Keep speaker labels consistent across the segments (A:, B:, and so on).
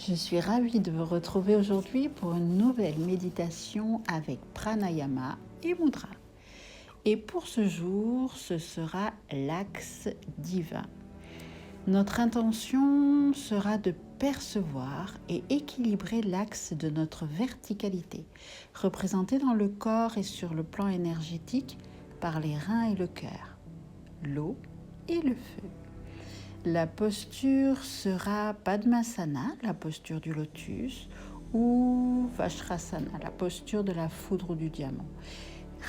A: Je suis ravie de vous retrouver aujourd'hui pour une nouvelle méditation avec pranayama et mudra. Et pour ce jour, ce sera l'axe divin. Notre intention sera de percevoir et équilibrer l'axe de notre verticalité, représenté dans le corps et sur le plan énergétique par les reins et le cœur, l'eau et le feu. La posture sera Padmasana, la posture du lotus, ou Vajrasana, la posture de la foudre ou du diamant.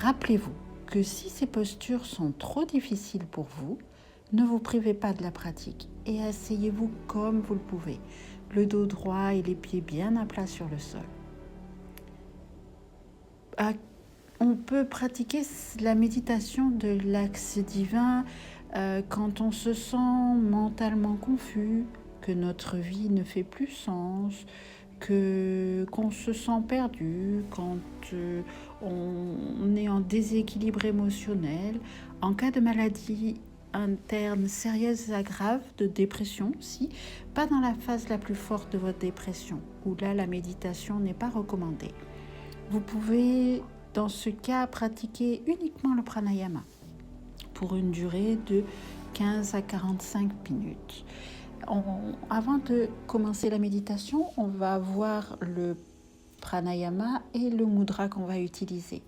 A: Rappelez-vous que si ces postures sont trop difficiles pour vous, ne vous privez pas de la pratique et asseyez-vous comme vous le pouvez, le dos droit et les pieds bien à plat sur le sol. On peut pratiquer la méditation de l'axe divin quand on se sent mentalement confus, que notre vie ne fait plus sens, qu'on se sent perdu, quand on est en déséquilibre émotionnel, en cas de maladie interne sérieuse et grave, de dépression aussi, pas dans la phase la plus forte de votre dépression, où là la méditation n'est pas recommandée. Vous pouvez dans ce cas pratiquer uniquement le pranayama pour une durée de 15 à 45 minutes. Avant de commencer la méditation, on va voir le pranayama et le mudra qu'on va utiliser.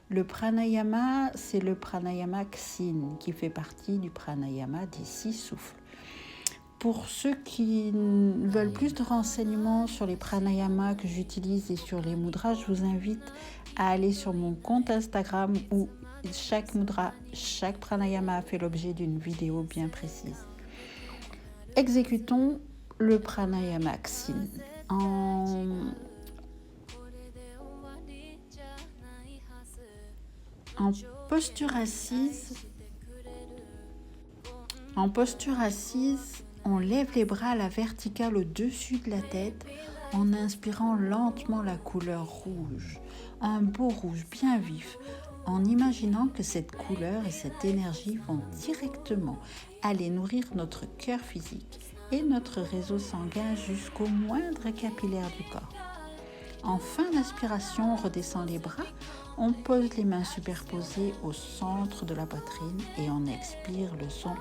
A: Le pranayama, c'est le pranayama Kshin qui fait partie du pranayama des 6 souffles. Pour ceux qui veulent plus de renseignements sur les pranayamas que j'utilise et sur les mudras, je vous invite à aller sur mon compte Instagram où chaque mudra, chaque pranayama a fait l'objet d'une vidéo bien précise. Exécutons le pranayama Kshin en posture assise. En posture assise, on lève les bras à la verticale au-dessus de la tête en inspirant lentement la couleur rouge, un beau rouge bien vif, en imaginant que cette couleur et cette énergie vont directement aller nourrir notre cœur physique et notre réseau sanguin jusqu'au moindre capillaire du corps. En fin d'inspiration, on redescend les bras, on pose les mains superposées au centre de la poitrine et on expire le son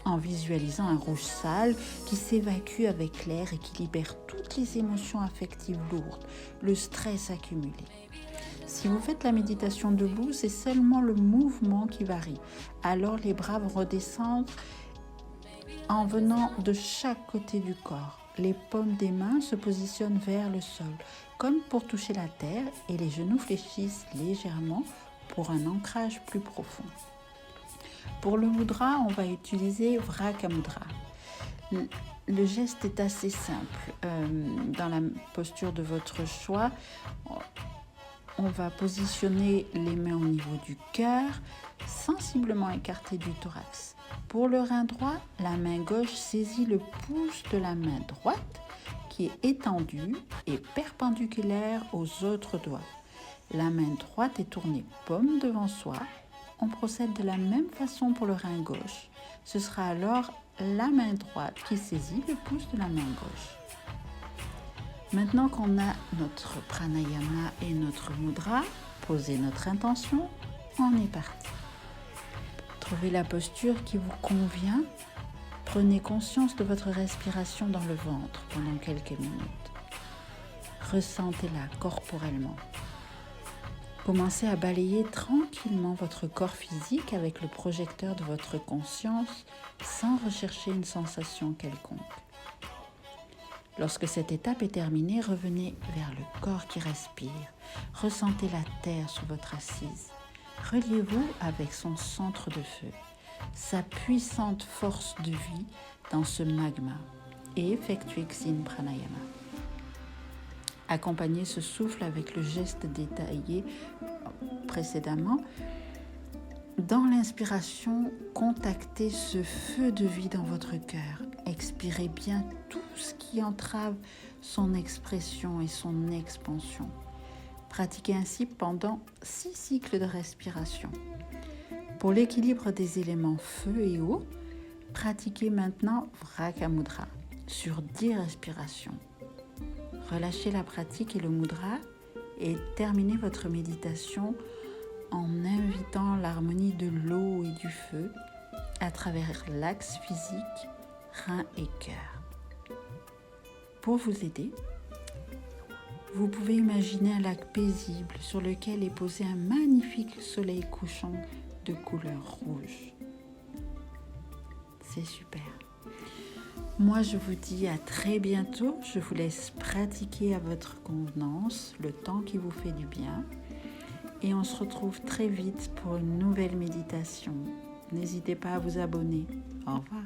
A: en visualisant un rouge sale qui s'évacue avec l'air et qui libère toutes les émotions affectives lourdes, le stress accumulé. Si vous faites la méditation debout, c'est seulement le mouvement qui varie. Alors les bras vont redescendre en venant de chaque côté du corps. Les paumes des mains se positionnent vers le sol, comme pour toucher la terre, et les genoux fléchissent légèrement pour un ancrage plus profond. Pour le mudra, on va utiliser Vrakamudra. Le geste est assez simple. Dans la posture de votre choix, on va positionner les mains au niveau du cœur, sensiblement écartées du thorax. Pour le rein droit, la main gauche saisit le pouce de la main droite qui est étendue et perpendiculaire aux autres doigts. La main droite est tournée paume devant soi. On procède de la même façon pour le rein gauche. Ce sera alors la main droite qui saisit le pouce de la main gauche. Maintenant qu'on a notre pranayama et notre mudra, posez notre intention, on est parti. Trouvez la posture qui vous convient. Prenez conscience de votre respiration dans le ventre pendant quelques minutes. Ressentez-la corporellement. Commencez à balayer tranquillement votre corps physique avec le projecteur de votre conscience sans rechercher une sensation quelconque. Lorsque cette étape est terminée, revenez vers le corps qui respire. Ressentez la terre sous votre assise. Reliez-vous avec son centre de feu, sa puissante force de vie dans ce magma et effectuez Kshin Pranayama. Accompagnez ce souffle avec le geste détaillé précédemment. Dans l'inspiration, contactez ce feu de vie dans votre cœur. Expirez bien tout ce qui entrave son expression et son expansion. Pratiquez ainsi pendant 6 cycles de respiration. Pour l'équilibre des éléments feu et eau, pratiquez maintenant Vrakamudra. sur 10 respirations. Relâchez la pratique et le mudra et terminez votre méditation en invitant l'harmonie de l'eau et du feu à travers l'axe physique, rein et cœur. Pour vous aider, vous pouvez imaginer un lac paisible sur lequel est posé un magnifique soleil couchant de couleur rouge. C'est super. Moi, je vous dis à très bientôt. Je vous laisse pratiquer à votre convenance le temps qui vous fait du bien. Et on se retrouve très vite pour une nouvelle méditation. N'hésitez pas à vous abonner. Au revoir.